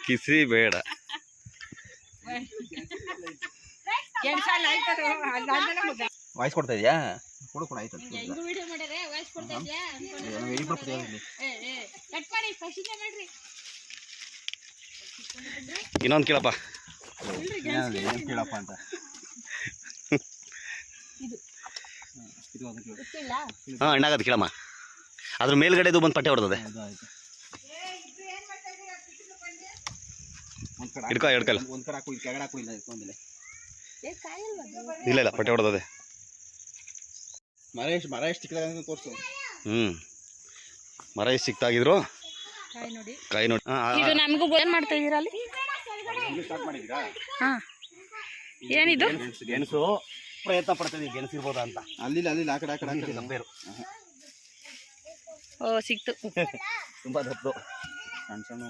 ಕಿಸಿ ಬೇಡ. ವಾಯ್ಸ್ ಕೊಡ್ತಾ ಇದೆಯಾ? ಕೊಡು ಆಯ್ತು. ಇನ್ನೊಂದು ಕೇಳಪ್ಪ. ಕೇಳಪ್ಪ ಅಂತ ಹಾಂ ಅಣ್ಣಾಗದು ಕೇಳಮ್ಮ. ಅದ್ರ ಮೇಲ್ಗಡೆದು ಬಂದು ಪಟ್ಟೆ ಹೊಡೆದದೆ. ಹಿಡ್ಕಲ್ಲ ಇಲ್ಲ ಇಲ್ಲ ಪಟ್ಟೆ ಹೊಡೆದದೆ. ಮರ ಎಷ್ಟು ಚಿಕ್ಕದಾಗಿ ತೋರಿಸು. ಮರ ಎಷ್ಟು ಸಿಕ್ತಾಗಿದ್ರು ಕಾಯಿ ನೋಡಿ. ಇದು ನಮಗೂ ಏನ್ ಮಾಡ್ತಾ ಇದೀರಾ ಅಲ್ಲಿ? ಏನಿದು? ಗೆಣಸು ಪ್ರಯತ್ನ ಪಡ್ತಾ ಇದೀವಿ, ಗೆಣಸು ಇರ್ಬೋದಾ ಅಂತ. ಅಲ್ಲಿ ಆ ಕಡೆ ಬೇರು. ಓ ಸಿಕ್ತು. ತುಂಬಾ ದೊಡ್ಡದು. ಸಣ್ಣ ಸಣ್ಣ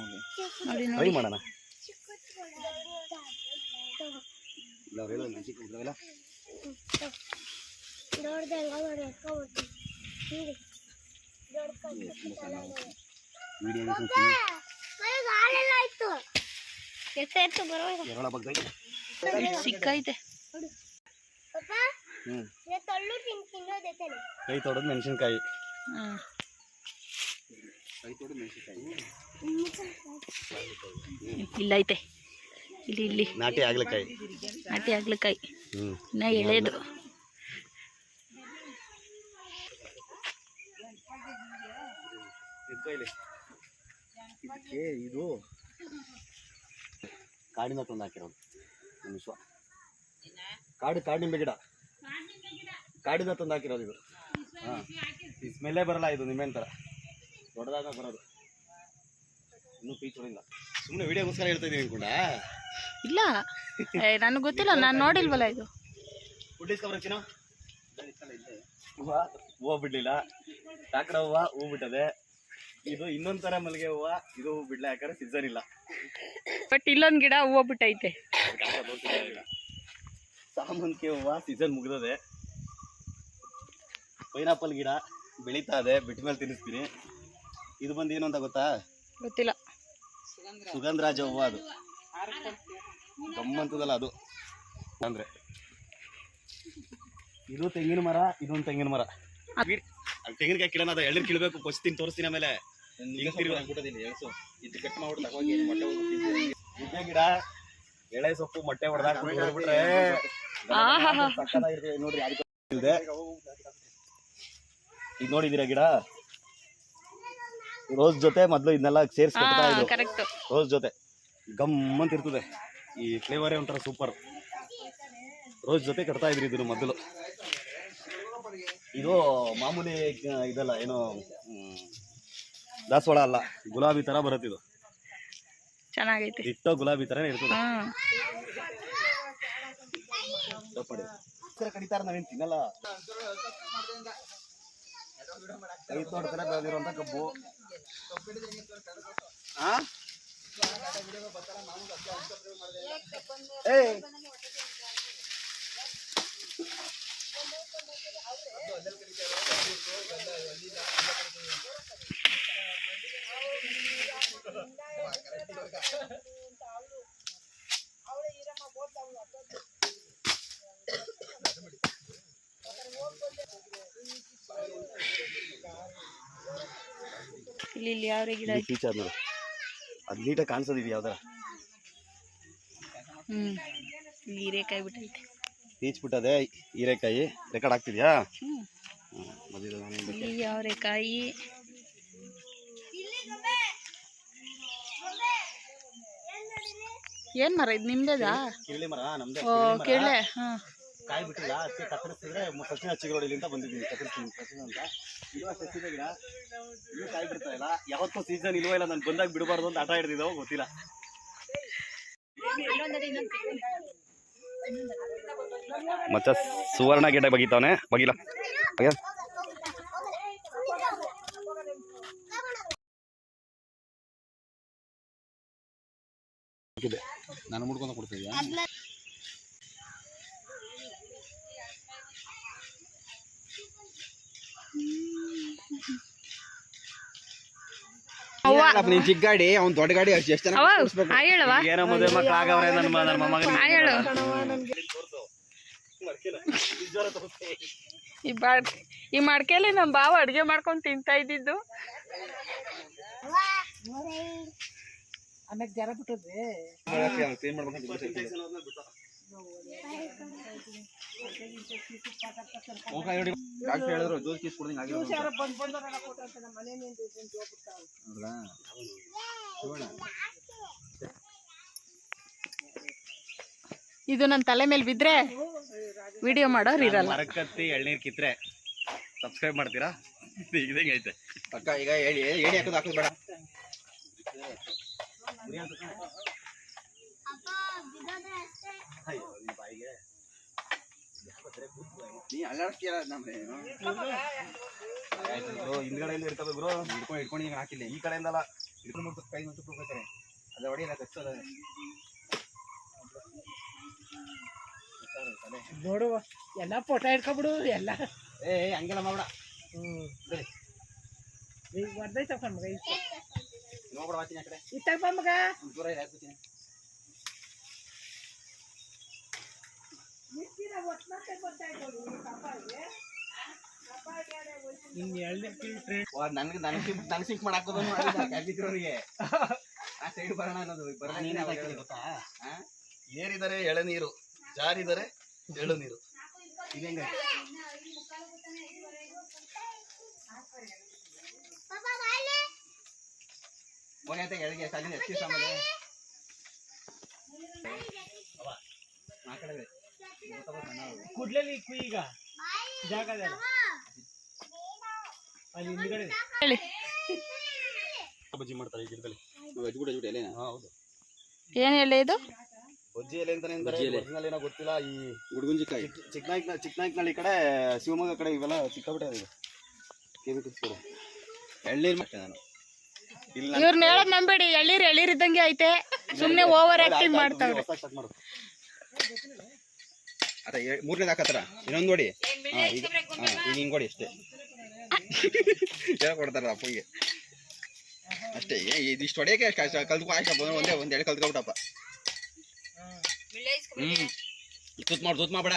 ಟ್ರೈ ಮಾಡೋಣ. ಸಿಕ್ಕೈತೆ. ಕೈ ತೊಡೋದು ಮೆಣಸಿನ್ಕಾಯಿ. ಇಲ್ಲ ಐತೆ. ಇಲ್ಲಿ ನಾಟಿ ಆಗ್ಲಕಾಯಿ. ಇನ್ನ ಎಳೆದು. ಇದು ಕಾಡಿನ ತಂದು ಹಾಕಿರೋದು. ವಿಶ್ವ ಕಾಡಿನ ಗಿಡ ಕಾಡಿನ ತಂದು ಹಾಕಿರೋದು ಇದು. ಹಾಂ, ಈ ಸ್ಮೆಲ್ಲೇ ಬರಲ್ಲ. ಇದು ನಿಮ್ಮೆನ್ ಥರ ದೊಡ್ಡದಾಗ ಬರೋದು. ಇನ್ನೂ ಪೀಚ್ ಹೊಡಿಲ್ಲ. ಸುಮ್ಮನೆ ವಿಡಿಯೋಗೋಸ್ಕರ ಹೇಳ್ತಾ ಇದ್ದೀನಿ ಕೂಡ. ಇಲ್ಲ ನನಗೆ ಗೊತ್ತಿಲ್ಲ, ನಾನು ನೋಡಿಲ್ವಲ್ಲ. ಇದು ಹುಟ್ಟಿಸ್ಕೊಬರಚ್ಚಿನ ಹೂವು ಬಿಡ್ಲಿಲ್ಲ. ಕಾಕಡ ಹೂವು ಹೂ ಬಿಟ್ಟದೆ. ಇದು ಇನ್ನೊಂದ್ ತರ ಮಲ್ಲಿಗೆ ಹೂವು. ಇದು ಹೂ ಬಿಡ್ಲ, ಯಾಕಂದ್ರೆ ಸೀಸನ್ ಇಲ್ಲ. ಬಟ್ ಇಲ್ಲೊಂದು ಗಿಡ ಹೂವು ಬಿಟ್ಟೈತೆ. ಸಾಮಂತಿಗೆ ಹೂವು ಸೀಸನ್ ಮುಗ್ದದೆ. ಪೈನಾಪಲ್ ಗಿಡ ಬೆಳೀತಾ ಇದೆ, ಬಿಟ್ಟ ಮೇಲೆ ತಿನ್ನಿಸ್ತೀನಿ. ಇದು ಬಂದು ಏನು ಅಂತ ಗೊತ್ತಾ? ಗೊತ್ತಿಲ್ಲ. ಸುಗಂಧರಾಜ ಹೂವು. ಅದು ಗಮ್ಮಂತದಲ್ಲ ಅದು. ಅಂದ್ರೆ ಇದು ತೆಂಗಿನ ಮರ, ಇದೊಂದು ತೆಂಗಿನ ಮರ. ತೆಂಗಿನಕಾಯಿ ಕಿಡನ ಅದ. ಎಳ್ನೀರು ಕೀಳ್ಬೇಕು, ಕೊಚ್ತೀನಿ, ತೋರಿಸ್ತೀನಿ ಆಮೇಲೆ. ಗಿಡ ಎಳೆ ಸೊಪ್ಪು ಮೊಟ್ಟೆ ಹೊಡೆದಾಕ್ಬಿಟ್ರೆ ನೋಡ್ರಿ. ಈಗ ನೋಡಿದೀರಾ ಗಿಡ? ರೋಸ್ ಜೊತೆ ಮೊದ್ಲು ಇದನ್ನೆಲ್ಲ ಸೇರಿಸಿ ಕಟ್ತಾ ಇದ್ರು. ರೋಸ್ ಜೊತೆ ಗಮ್ಮಂತ ಇರ್ತದೆ. ಈ ಫ್ಲೇವರೇ ಒಂಥರ ಸೂಪರ್. ರೋಸ್ ಜೊತೆ ಕಟ್ತಾ ಇದ್ರಿ ಇದನ್ನು ಮೊದಲು. ಇದು ಮಾಮೂಲಿ ಇದಲ್ಲ, ಏನೋ ದಾಸವಾಳ ಅಲ್ಲ, ಗುಲಾಬಿ ತರ ಬರುತ್ತೆ. ಇದು ಚೆನ್ನಾಗೈತೆ. ಇಟ್ಟೋ ಗುಲಾಬಿ ತರನೇ ಇರ್ತದೆ. ಕಡಿತಾರ, ನಾವೇನು ತಿನ್ನಲ್ಲ. ಕೈ ತೋಟದಲ್ಲೇ ಬೆಳೆದಿರುವಂತ ಕಬ್ಬು. ಇಲ್ಲಿ ಯಾವ ಗಿಡ? ಅದು ನೀಟಾಗಿ ಕಾಣಿಸೋದಿವಿ ಯಾವ್ದಾರ. ಹೀರೆಕಾಯಿ ಬಿಟ್ಟೈತೆ. ಪೀಚ್ ಬಿಟ್ಟದೆ ಹೀರೆಕಾಯಿ. ರೆಕಾರ್ಡ್ ಆಗ್ತಿದ್ಯಾ? ಅವರೆಕಾಯಿ. ಏನ್ ಮರ ಇದು? ನಿಮ್ದೇದಾ? ಕಿರಳಿ ಮರ ನಮ್ದೇ. ಕಿರಳೆ. ಕಾಯಿ ಬಿಟ್ಟಿಲ್ಲ, ಅದಕ್ಕೆ ಕತ್ತರಿಸಿದ್ರೆ ಸಚಿನ ಹಚ್ಚಿರೋಡಿಲಿಂದ ಬಂದಿದ್ದೀನಿ. ಕತ್ತರಿಸ್ತೀನಿ ಅಂತ. ಇದು ಸಚಿದ ಗಿಡ. ಇನ್ನೂ ಕಾಯಿ ಬಿಡ್ತಾ ಇಲ್ಲ. ಯಾವತ್ತೂ ಸೀಸನ್ ಇಲ್ವೋ ಇಲ್ಲ, ನಾನು ಬಂದಾಗ ಬಿಡಬಾರ್ದು ಅಂತ ಆಟ ಹಿಡಿದಿದ್ದಾವೆ, ಗೊತ್ತಿಲ್ಲ. ಮಚ್ಚ ಸುವರ್ಣ ಗೆಡ್ಡೆ ಬಗೀತಾವನೆ. ಬಗಿಲ್ಲ ನಾನು ಮುಡ್ಕೊಂಡು ಕೊಡ್ತಿದ್ಯಾ? ನೀನ್ ಚಿಕ್ಕ ಗಾಡಿ ಅವ್ನ್ ದೊಡ್ಡ ಗಾಡಿ ಎಷ್ಟು ಜನ ಅವ ಹಾಯ್ ಹೇಳವ ಏನೋ ಮದುವೆ ಮಕ್ಳು ಆಗವ್ರೆ ನನ್ನ ಮಗನಿಗೆ. ಹಾಯ್ ಹೇಳು. ಈ ಮಡ್ಕೆಲಿ ನಮ್ಮ ಬಾವ ಅಡ್ಗೆ ಮಾಡ್ಕೊಂಡು ತಿಂತಾ ಇದ್ದಿದ್ದು. ಆಮೇಲೆ ಜರ ಬಿಟ್ಟದ್ರಿ ಹೇಳಿದ್ರು ಜ್ಯೂಸ್ ಕೀಸ್ ಕುಡ್ದಂಗೆ ಆಗಿರೋದು. ಇದು ನನ್ನ ತಲೆ ಮೇಲೆ ಬಿದ್ರೆ ವಿಡಿಯೋ ಮಾಡೋರು ಇರಲ್ಲ. ಮರಕತ್ತಿ ಎಳ್ನೀರ್ ಕಿತ್ರೆ ಸಬ್ಸ್ಕ್ರೈಬ್ ಮಾಡ್ತೀರಾ? ಇದಂಗೆ ಐತೆ ಅಕ್ಕ ಈಗ ಹೇಳಿ ಹಾಕೋದು ಬೇಡ. ನೀ ಅಲ್ಲಾಡ್ತೀಯ ಹಿಂದ್ಗಡೆಯಿಂದ ಇರ್ಕೋಬೇಕು ಗುರು. ಹಿಡ್ಕೊಂಡು ಈಗ ಹಾಕಿಲ್ಲ ಈ ಕಡೆಯಿಂದಲ್ಲ, ಹಿಡ್ಕೊಂಡು ಕೈ ಮತ್ತು ಹೋಗ್ತಾರೆ ಅದ ಹೊಡಿಯಲ್ಲ ಕಚ್ಚೋದ ನೋಡುವ ಎಲ್ಲ ಫೋಟೋ ಇಟ್ಕೊಬಿಡು ಎಲ್ಲ. ಹಂಗೆಲ್ಲ ಮಾಡ್ಬೇಡ. ಈಗ ಬರ್ದೈತ ಮಗ ನೋಡ್ಬೇಡ ವಾಚಿನ ಕಡೆ ಇತ್ತಾಗ ಬಾ ಮಗ. ದೂರ ಇದೆ ಹಾಕ್ಬಿಡ್ತೀನಿ. ನನ್ಗೆ ಸಿಂಕ್ ಮಾಡಾಕೋದು ಅವ್ರಿಗೆ ಆ ಸೈಡ್ ಬರೋಣ ಅನ್ನೋದು ಗೊತ್ತಾ? ಏರಿದರೆ ಎಳನೀರು, ಜಾರಿದರೆ ಎಳನೀರು. ಇದೇಂಗ ಹೋಗೈತೆ ಎಳಗೆ ಸಾಲಿನ ಎತ್ತಿ ಸಾಮಾನ್ಯ ಕುಡ್ಲಲ್ಲಿ ಈಗ ಜಾಗ ಅಲ್ಲಿ ಹಿಂದ್ಗಡೆ ಹೇಳಿ ಬಜ್ಜಿ ಮಾಡ್ತಾರೆ ಈ ಗಿಡದಲ್ಲಿ. ಎಲೆ ಹೌದು, ಏನು ಹೇಳಿ ಇದು? ಬಜ್ಜಿ ಎಲೆ ಅಂತಾನೆ ಅಂತಾರೆ. ಒರಿಜಿನಲ್ ಏನೋ ಗೊತ್ತಿಲ್ಲ. ಈ ಗುಡ್ಗುಂಜಿಕಾಯಿ ಚಿಕ್ಕನಾಯ್ಕನಹಳ್ಳಿ ಕಡೆ, ಶಿವಮೊಗ್ಗ ಕಡೆ ಇವೆಲ್ಲ ಸಿಕ್ಕಾಬಿಟ್ಟೆ ಇದು ಕೆಮಿಕಲ್ಸ್ಗಳು. ಎಳ್ನೀರು ಮತ್ತೆ ನಾನು ಇವ್ರನ್ನ ಹೇಳೋದ್ ನಂಬೇಡಿ. ಎಳ್ಳೀರ್ ಇದ್ದಂಗೆ ಐತೆ. ಸುಮ್ನೆ ಓವರ್ ಆಕ್ಟಿಂಗ್ ಮಾಡ್ತಾವ್ರೆ. ಸ್ಟಾರ್ಟ್ ಮಾಡು. ಅದ ಮೂರನೇದು ಹಾಕತ್ತಾರ ಇನ್ನೊಂದು ನೋಡಿ. ಈಗ ಹಿಂಗೆ ಕೊಡಿ ಅಷ್ಟೇ. ಹೇಳ್ಕೊಡ್ತಾರ ಅಪ್ಪಂಗೆ ಅಷ್ಟೇ. ಇದಿಷ್ಟು ಹೊಡೆಯಕ್ಕೆ ಕಲ್ತ್ಕೊ ಆಯ್ತು ಒಂದ್ ಎಳೆ ಕಲ್ತ್ಕೊಬಿಟ್ಟಪ್ಪ. ತೂತ್ ಮಾಡ್ಬೇಡ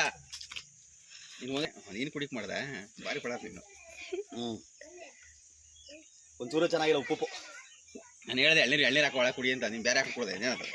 ನೀನು ಕುಡಿಕ್ ಮಾಡ್ದ ಭಾರಿ ಪಡ ನೀನು. ಒಂಚೂರು ಚೆನ್ನಾಗಿಲ್ಲ ಉಪ್ಪು. ನಾನು ಹೇಳ್ದೆ ಎಳ್ನೀರು ಹಾಕಿ ಒಳಗೆ ಕುಡಿ ಅಂತ. ನೀನು ಬೇರೆ ಹಾಕಿ ಕೊಡ್ದೆ ಏನಾದ್ರು